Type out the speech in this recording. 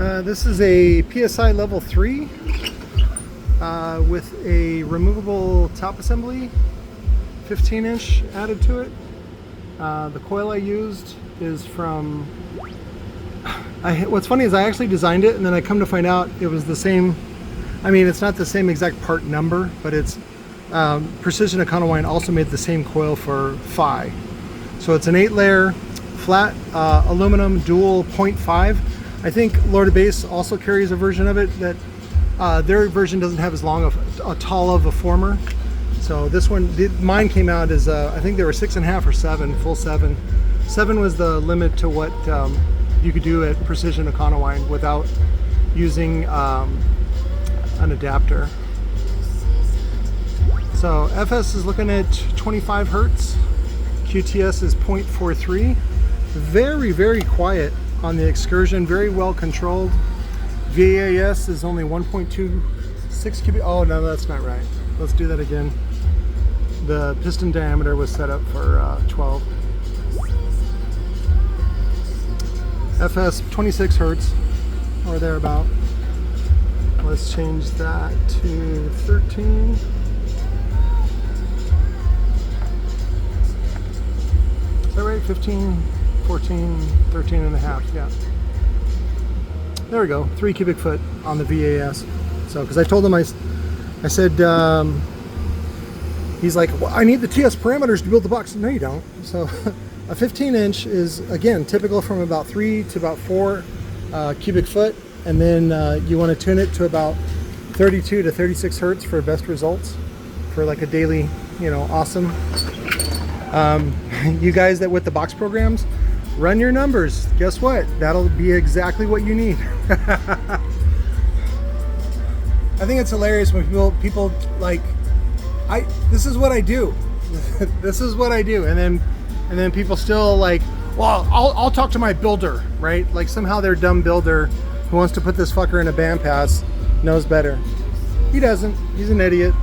This is a PSI level 3 with a removable top assembly, 15-inch added to it. The coil I used is from... what's funny is I actually designed it, and then I come to find out it was the same. I mean, it's not the same exact part number, but it's Precision Econoline also made the same coil for Phi. So it's an 8-layer flat aluminum dual 0.5. I think Lord of Bass also carries a version of it that their version doesn't have as long of a tall of a former. So this one, mine came out as I think they were 6.5 or 7, full 7. 7 was the limit to what you could do at Precision Econoline without using an adapter. So FS is looking at 25 Hertz. QTS is 0.43. Very, very quiet on the excursion, very well controlled. VAS is only 1.26 cubic. Oh no, that's not right. Let's do that again. The piston diameter was set up for 12. FS 26 Hertz or thereabout. Let's change that to 13. Is that right? 15, 14, 13 and a half, yeah. There we go, 3 cubic foot on the VAS. So, because I told him, I said, he's like, well, I need the TS parameters to build the box. No, you don't. So, a 15-inch is, again, typical from about 3 to about 4 cubic foot. And then you want to tune it to about 32 to 36 Hertz for best results for like a daily, you know, awesome. You guys that with the box programs, run your numbers. Guess what? That'll be exactly what you need. I think it's hilarious when people like, this is what I do. This is what I do. And then people still like, well, I'll talk to my builder, right? Like somehow their dumb builder who wants to put this fucker in a bandpass knows better. He doesn't. He's an idiot.